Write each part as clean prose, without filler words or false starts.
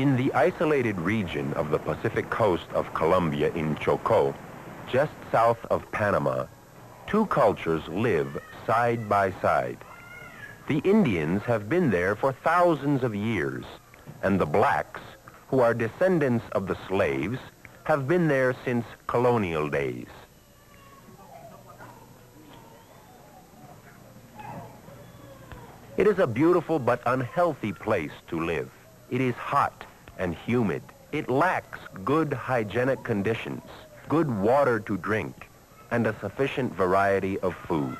In the isolated region of the Pacific coast of Colombia in Chocó, just south of Panama, two cultures live side by side. The Indians have been there for thousands of years, and the blacks, who are descendants of the slaves, have been there since colonial days. It is a beautiful but unhealthy place to live. It is hot and humid. It lacks good hygienic conditions, good water to drink, and a sufficient variety of food.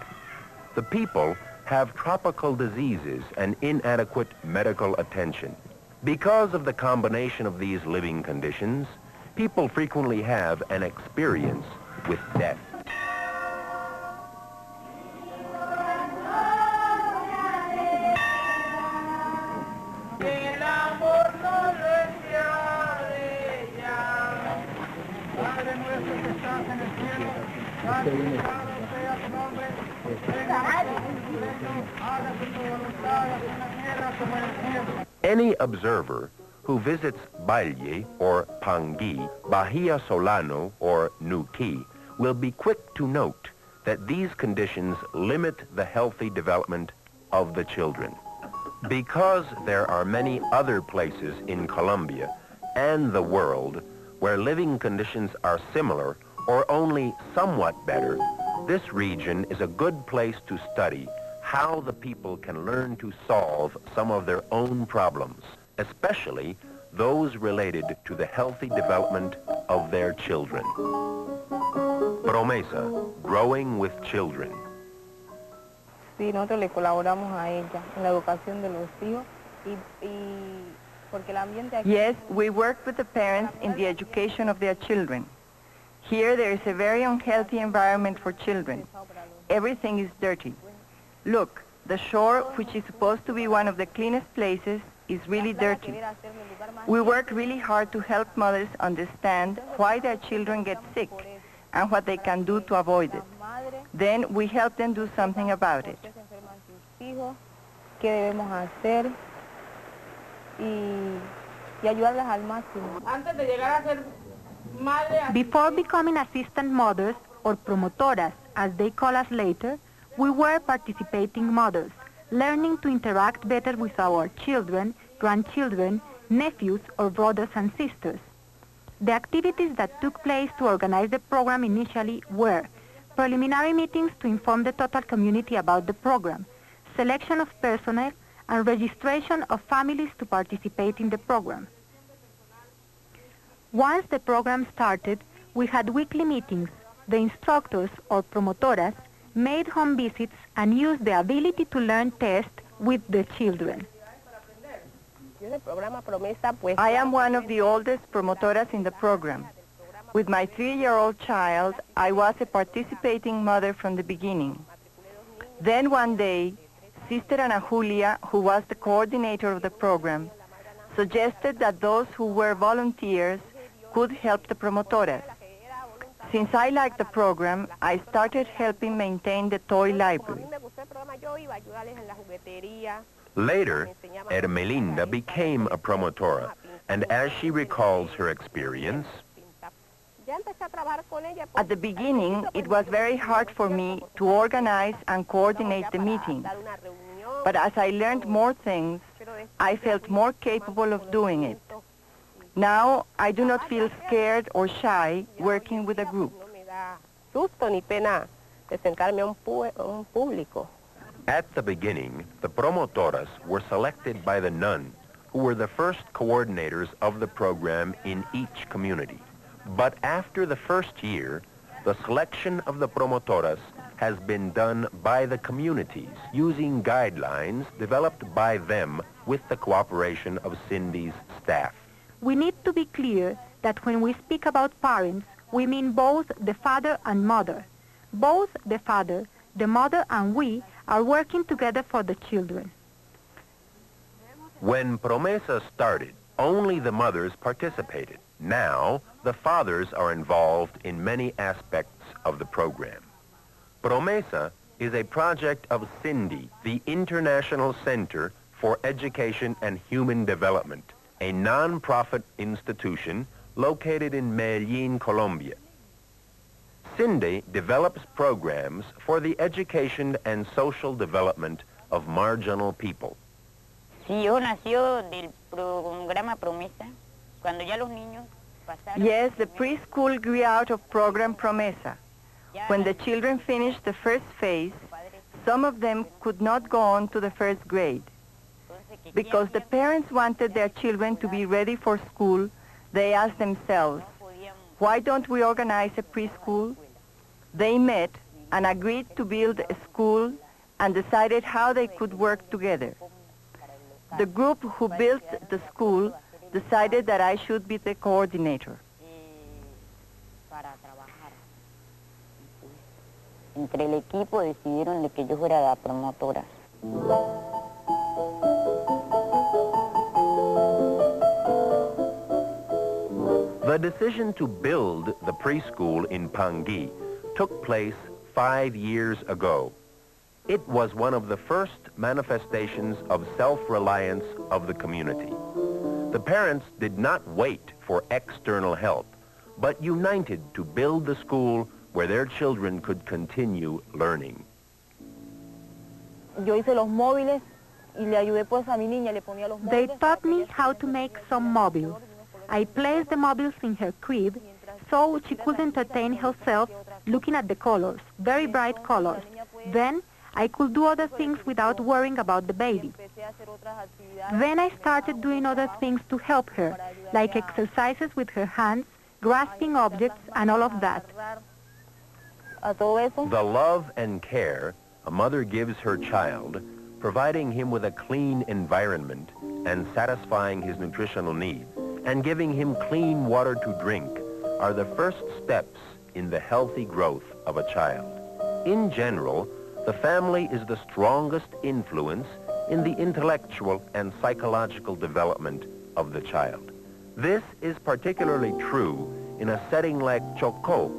The people have tropical diseases and inadequate medical attention. Because of the combination of these living conditions, people frequently have an experience with death. Any observer who visits Valle or Pangui, Bahia Solano or Nuquí will be quick to note that these conditions limit the healthy development of the children. Because there are many other places in Colombia and the world where living conditions are similar or only somewhat better, this region is a good place to study how the people can learn to solve some of their own problems, especially those related to the healthy development of their children. Promesa, growing with children. Sí, nosotros le colaboramos a ella en la educación de los hijos porque el ambiente aquí... Yes, we work with the parents in the education of their children. Here there is a very unhealthy environment for children. Everything is dirty. Look, the shore, which is supposed to be one of the cleanest places, is really dirty. We work really hard to help mothers understand why their children get sick and what they can do to avoid it. Then we help them do something about it. ¿Qué debemos hacer? Y ayudarlas al máximo. Antes de llegar a ser madre... Before becoming assistant mothers, or promotoras, as they call us later, we were participating mothers, learning to interact better with our children, grandchildren, nephews, or brothers and sisters. The activities that took place to organize the program initially were preliminary meetings to inform the total community about the program, selection of personnel, and registration of families to participate in the program. Once the program started, we had weekly meetings. The instructors, or promotoras, made home visits and used the ability to learn tests with the children. I am one of the oldest promotoras in the program. With my 3-year-old child, I was a participating mother from the beginning. Then one day, Sister Ana Julia, who was the coordinator of the program, suggested that those who were volunteers could help the promotoras. Since I liked the program, I started helping maintain the toy library. Later, Ermelinda became a promotora, and as she recalls her experience, at the beginning, it was very hard for me to organize and coordinate the meetings. But as I learned more things, I felt more capable of doing it. Now, I do not feel scared or shy working with a group. At the beginning, the promotoras were selected by the nuns, who were the first coordinators of the program in each community. But after the first year, the selection of the promotoras has been done by the communities using guidelines developed by them with the cooperation of CINDE's staff. We need to be clear that when we speak about parents, we mean both the father and mother. Both the father, the mother, and we are working together for the children. When Promesa started, only the mothers participated. Now, the fathers are involved in many aspects of the program. Promesa is a project of CINDE, the International Center for Education and Human Development, a non-profit institution located in Medellin, Colombia. CINDE develops programs for the education and social development of marginal people. Sí, hijo nació del programa Promesa, cuando ya los niños pasaron... Yes, the preschool grew out of program Promesa. When the children finished the first phase, some of them could not go on to the first grade. Because the parents wanted their children to be ready for school, they asked themselves, why don't we organize a preschool? They met and agreed to build a school and decided how they could work together. The group who built the school decided that I should be the coordinator. Entre el equipo decidieron de que yo fuera la promotora. The decision to build the preschool in Pangui took place 5 years ago. It was one of the first manifestations of self-reliance of the community. The parents did not wait for external help, but united to build the school where their children could continue learning. Yo hice los móviles y le ayudé pues a mi niña, le ponía los móviles. They taught me how to make some mobiles. I placed the mobiles in her crib so she could entertain herself looking at the colors, very bright colors. Then I could do other things without worrying about the baby. Then I started doing other things to help her, like exercises with her hands, grasping objects, and all of that. The love and care a mother gives her child, providing him with a clean environment and satisfying his nutritional needs, and giving him clean water to drink, are the first steps in the healthy growth of a child. In general, the family is the strongest influence in the intellectual and psychological development of the child. This is particularly true in a setting like Chocó,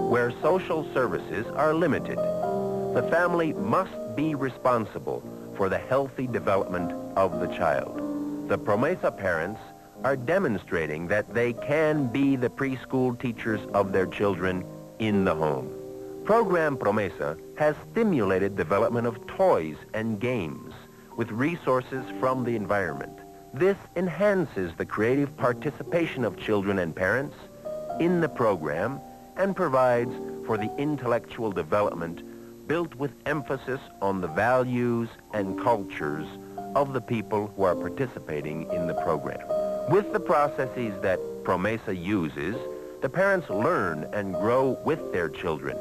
where social services are limited. The family must be responsible for the healthy development of the child. The Promesa parents are demonstrating that they can be the preschool teachers of their children in the home. Program Promesa has stimulated development of toys and games with resources from the environment. This enhances the creative participation of children and parents in the program and provides for the intellectual development built with emphasis on the values and cultures of the people who are participating in the program. With the processes that Promesa uses, the parents learn and grow with their children,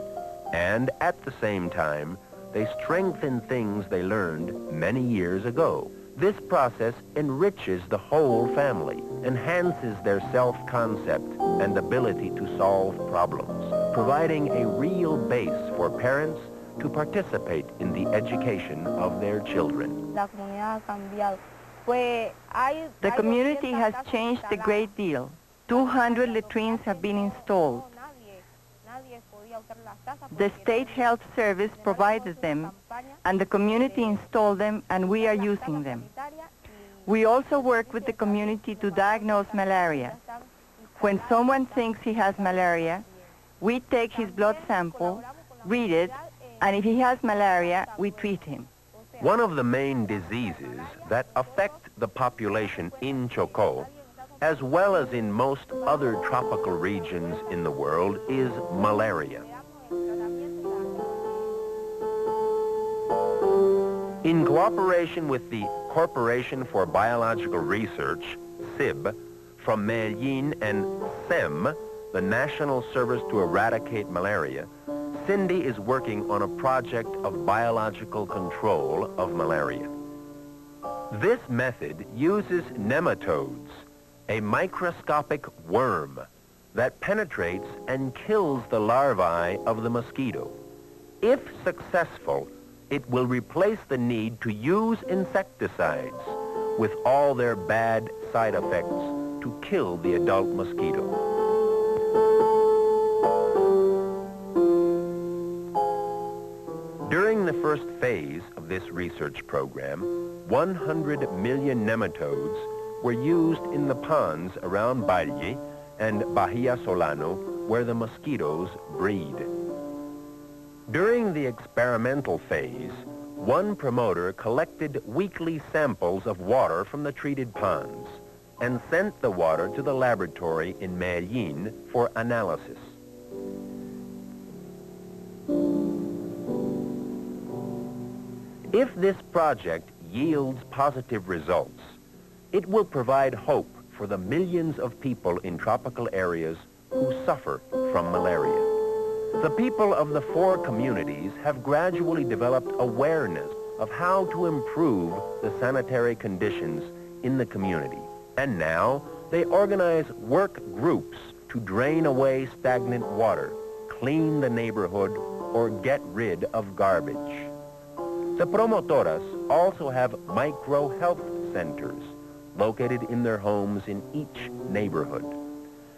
and at the same time, they strengthen things they learned many years ago. This process enriches the whole family, enhances their self-concept and ability to solve problems, providing a real base for parents to participate in the education of their children. The community has changed a great deal. 200 latrines have been installed. The State Health Service provided them, and the community installed them, and we are using them. We also work with the community to diagnose malaria. When someone thinks he has malaria, we take his blood sample, read it, and if he has malaria, we treat him. One of the main diseases that affect the population in Chocó, as well as in most other tropical regions in the world, is malaria. In cooperation with the Corporation for Biological Research, CIB, from Medellin, and SEM, the National Service to Eradicate Malaria, CINDE is working on a project of biological control of malaria. This method uses nematodes, a microscopic worm that penetrates and kills the larvae of the mosquito. If successful, it will replace the need to use insecticides with all their bad side effects to kill the adult mosquito. During the first phase of this research program, 100 million nematodes were used in the ponds around Valle and Bahia Solano, where the mosquitoes breed. During the experimental phase, one promoter collected weekly samples of water from the treated ponds and sent the water to the laboratory in Medellin for analysis. If this project yields positive results, it will provide hope for the millions of people in tropical areas who suffer from malaria. The people of the 4 communities have gradually developed awareness of how to improve the sanitary conditions in the community. And now they organize work groups to drain away stagnant water, clean the neighborhood, or get rid of garbage. The promotoras also have micro-health centers located in their homes in each neighborhood.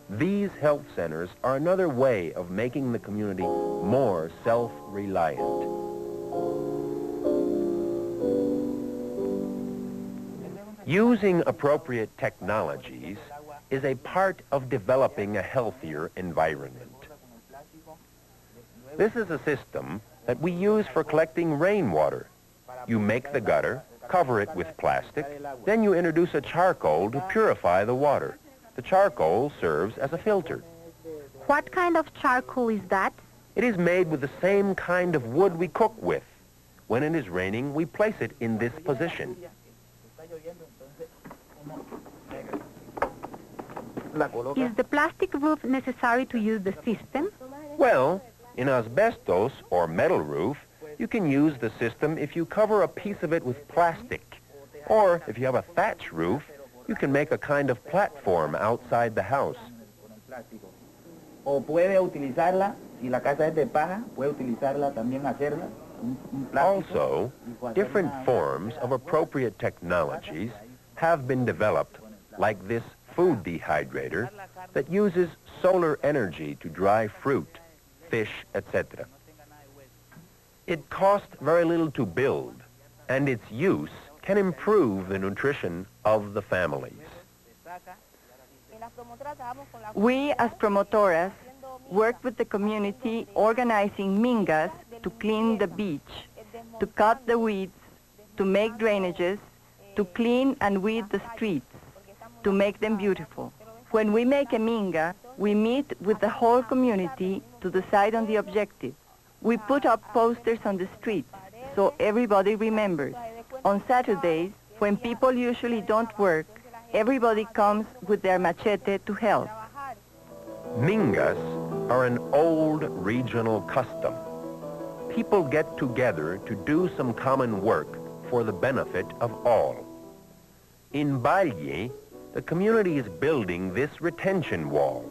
These health centers are another way of making the community more self-reliant. Using appropriate technologies is a part of developing a healthier environment. This is a system that we use for collecting rainwater. You make the gutter, cover it with plastic, then you introduce a charcoal to purify the water. The charcoal serves as a filter. What kind of charcoal is that? It is made with the same kind of wood we cook with. When it is raining, we place it in this position. Is the plastic roof necessary to use the system? Well, in asbestos or metal roof, you can use the system if you cover a piece of it with plastic. Or if you have a thatch roof, you can make a kind of platform outside the house. O puede utilizarla, si la casa es de paja, puede utilizarla también hacerla. Also, different forms of appropriate technologies have been developed, like this food dehydrator that uses solar energy to dry fruit, fish, etc. It costs very little to build, and its use can improve the nutrition of the families. We, as promotoras, work with the community organizing mingas to clean the beach, to cut the weeds, to make drainages, to clean and weed the streets, to make them beautiful. When we make a minga, we meet with the whole community to decide on the objective. We put up posters on the streets so everybody remembers. On Saturdays, when people usually don't work, everybody comes with their machete to help. Mingas are an old regional custom. People get together to do some common work for the benefit of all. In Valle, the community is building this retention wall,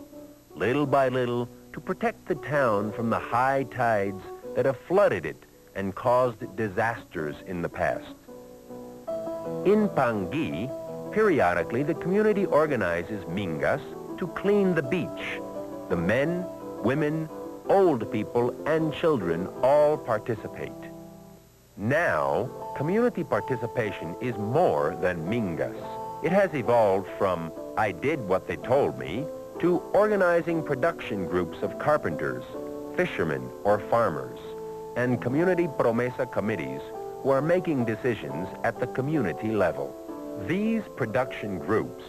little by little, to protect the town from the high tides that have flooded it and caused disasters in the past. In Pangui, periodically the community organizes mingas to clean the beach. The men, women, old people, and children all participate. Now, community participation is more than mingas. It has evolved from "I did what they told me" to organizing production groups of carpenters, fishermen, or farmers, and community Promesa committees who are making decisions at the community level. These production groups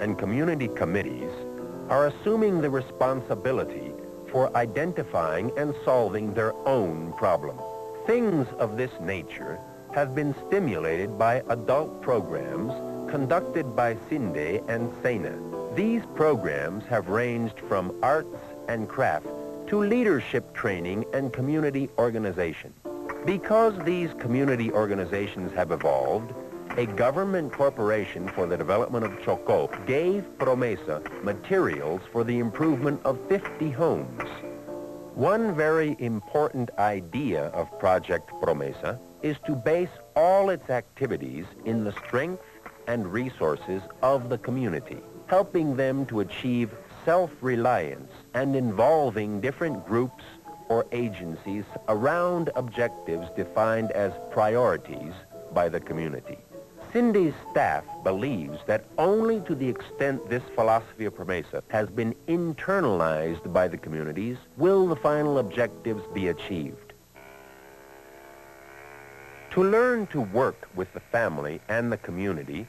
and community committees are assuming the responsibility for identifying and solving their own problems. Things of this nature have been stimulated by adult programs conducted by CINDE and SENA. These programs have ranged from arts and craft to leadership training and community organization. Because these community organizations have evolved, a government corporation for the development of Chocó gave Promesa materials for the improvement of 50 homes. One very important idea of Project Promesa is to base all its activities in the strength and resources of the community, helping them to achieve self-reliance and involving different groups or agencies around objectives defined as priorities by the community. CINDE's staff believes that only to the extent this philosophy of Promesa has been internalized by the communities will the final objectives be achieved. To learn to work with the family and the community,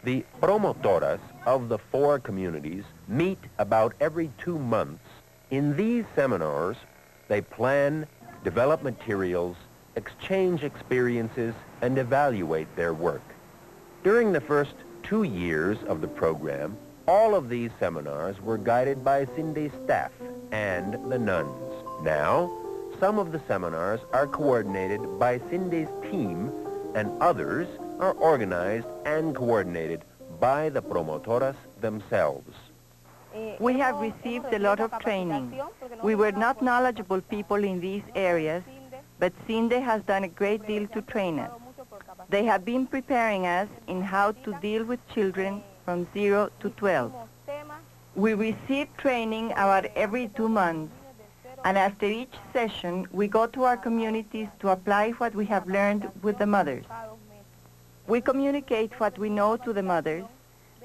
the promotoras of the 4 communities meet about every 2 months. In these seminars, they plan, develop materials, exchange experiences, and evaluate their work. During the first 2 years of the program, all of these seminars were guided by CINDE staff and the nuns. Now, some of the seminars are coordinated by CINDE's team, and others are organized and coordinated by the promotoras themselves. We have received a lot of training. We were not knowledgeable people in these areas, but CINDE has done a great deal to train us. They have been preparing us in how to deal with children from 0 to 12. We receive training about every 2 months, and after each session, we go to our communities to apply what we have learned with the mothers. We communicate what we know to the mothers,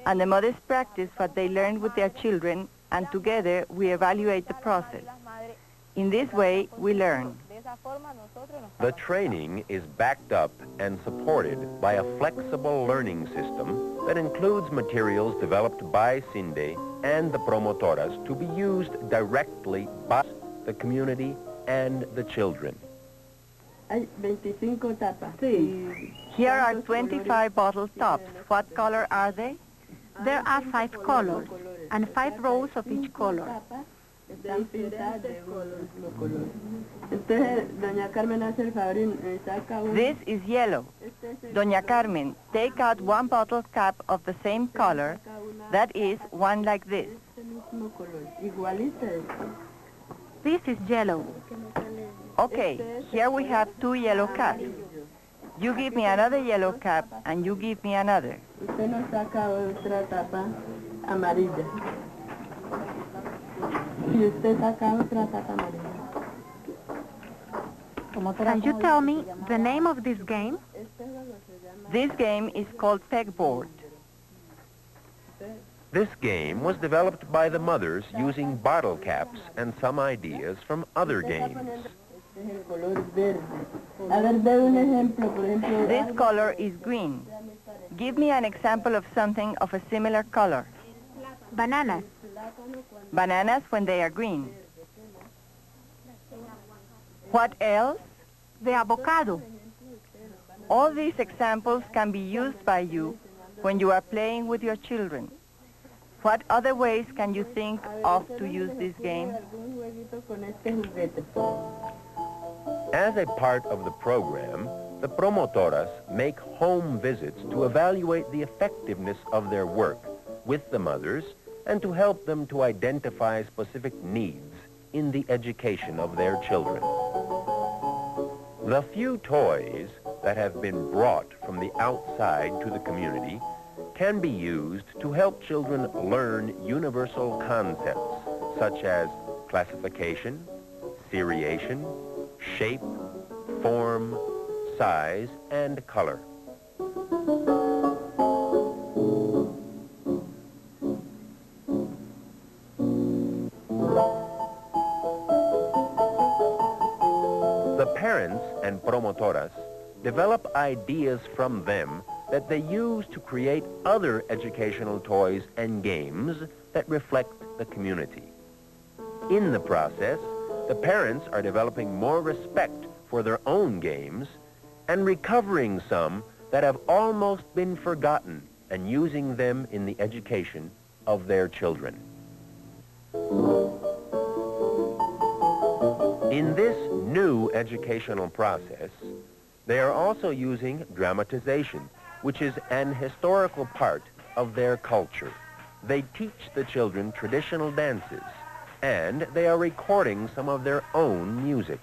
and the mothers practice what they learned with their children, and together we evaluate the process. In this way, we learn. The training is backed up and supported by a flexible learning system that includes materials developed by CINDE and the promotoras to be used directly by the community and the children. Here are 25 bottle tops. What color are they? There are 5 colors and 5 rows of each color. This is yellow. Doña Carmen, take out 1 bottle cap of the same color. That is one like this. This is yellow. Okay, here we have 2 yellow caps. You give me another yellow cap, and you give me another. Can you tell me the name of this game? This game is called pegboard. This game was developed by the mothers using bottle caps and some ideas from other games. This color is green. Give me an example of something of a similar color. Bananas. Bananas when they are green. What else? The avocado. All these examples can be used by you when you are playing with your children. What other ways can you think of to use this game? As a part of the program, the promotoras make home visits to evaluate the effectiveness of their work with the mothers and to help them to identify specific needs in the education of their children. The few toys that have been brought from the outside to the community can be used to help children learn universal concepts such as classification, seriation, shape, form, size, and color. The parents and promotoras develop ideas from them that they use to create other educational toys and games that reflect the community. In the process, the parents are developing more respect for their own games and recovering some that have almost been forgotten and using them in the education of their children. In this new educational process, they are also using dramatization, which is an historical part of their culture. They teach the children traditional dances, and they are recording some of their own music.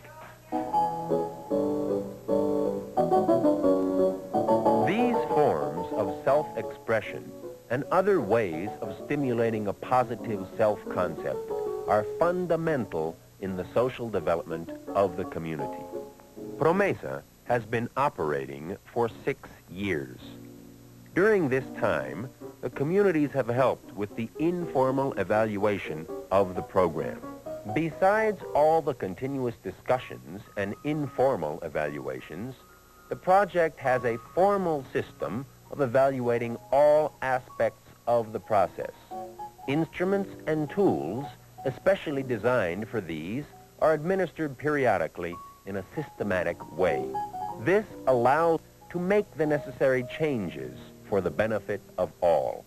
These forms of self-expression and other ways of stimulating a positive self-concept are fundamental in the social development of the community. Promesa has been operating for 6 years. During this time, the communities have helped with the informal evaluation of the program. Besides all the continuous discussions and informal evaluations, the project has a formal system of evaluating all aspects of the process. Instruments and tools, especially designed for these, are administered periodically in a systematic way. This allows to make the necessary changes for the benefit of all.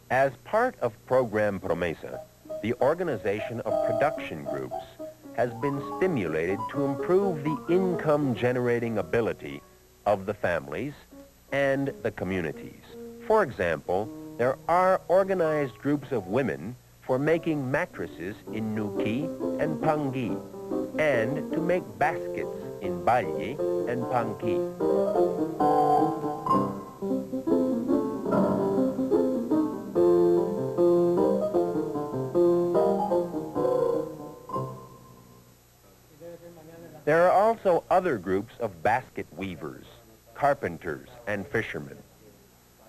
As part of Program Promesa, the organization of production groups has been stimulated to improve the income-generating ability of the families and the communities. For example, there are organized groups of women for making mattresses in Nuki and Pangi, and to make baskets in Balye and Panki. There are also other groups of basket weavers, carpenters, and fishermen.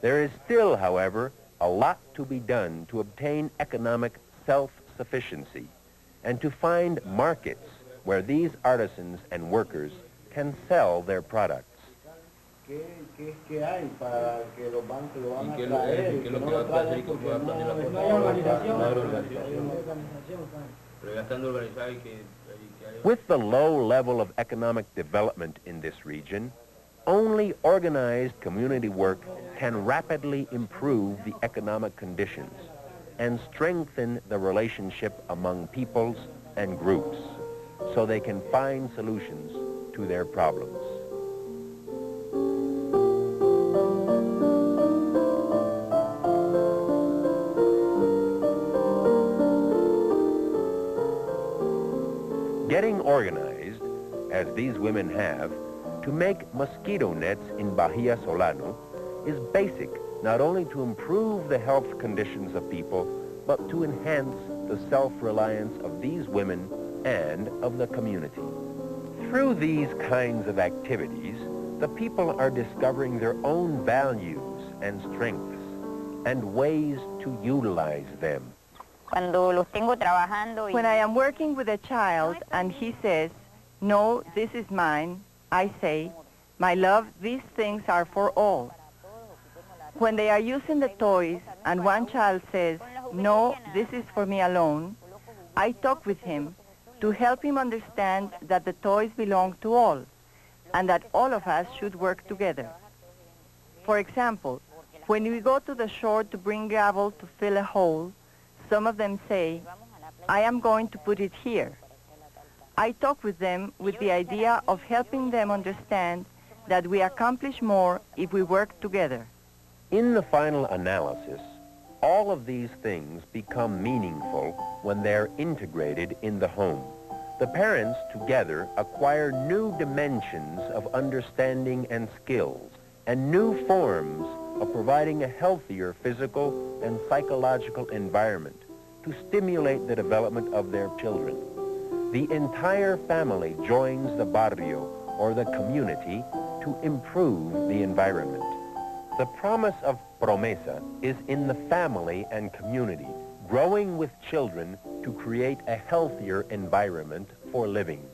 There is still, however, a lot to be done to obtain economic self-sufficiency and to find markets where these artisans and workers can sell their products. With the low level of economic development in this region, only organized community work can rapidly improve the economic conditions and strengthen the relationship among peoples and groups so they can find solutions to their problems. Getting organized, as these women have, to make mosquito nets in Bahia Solano is basic not only to improve the health conditions of people, but to enhance the self-reliance of these women and of the community. Through these kinds of activities, the people are discovering their own values and strengths and ways to utilize them. When I am working with a child and he says, "No, this is mine," I say, "My love, these things are for all." When they are using the toys and one child says, "No, this is for me alone," I talk with him to help him understand that the toys belong to all and that all of us should work together. For example, when we go to the shore to bring gravel to fill a hole, some of them say, "I am going to put it here." I talk with them with the idea of helping them understand that we accomplish more if we work together. In the final analysis, all of these things become meaningful when they're integrated in the home. The parents together acquire new dimensions of understanding and skills and new forms of providing a healthier physical and psychological environment to stimulate the development of their children. The entire family joins the barrio or the community to improve the environment. The promise of Promesa is in the family and community, growing with children to create a healthier environment for living.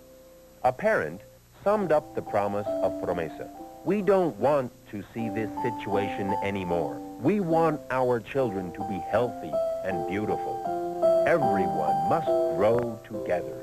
A parent summed up the promise of Promesa. We don't want to see this situation anymore. We want our children to be healthy and beautiful. Everyone must grow together.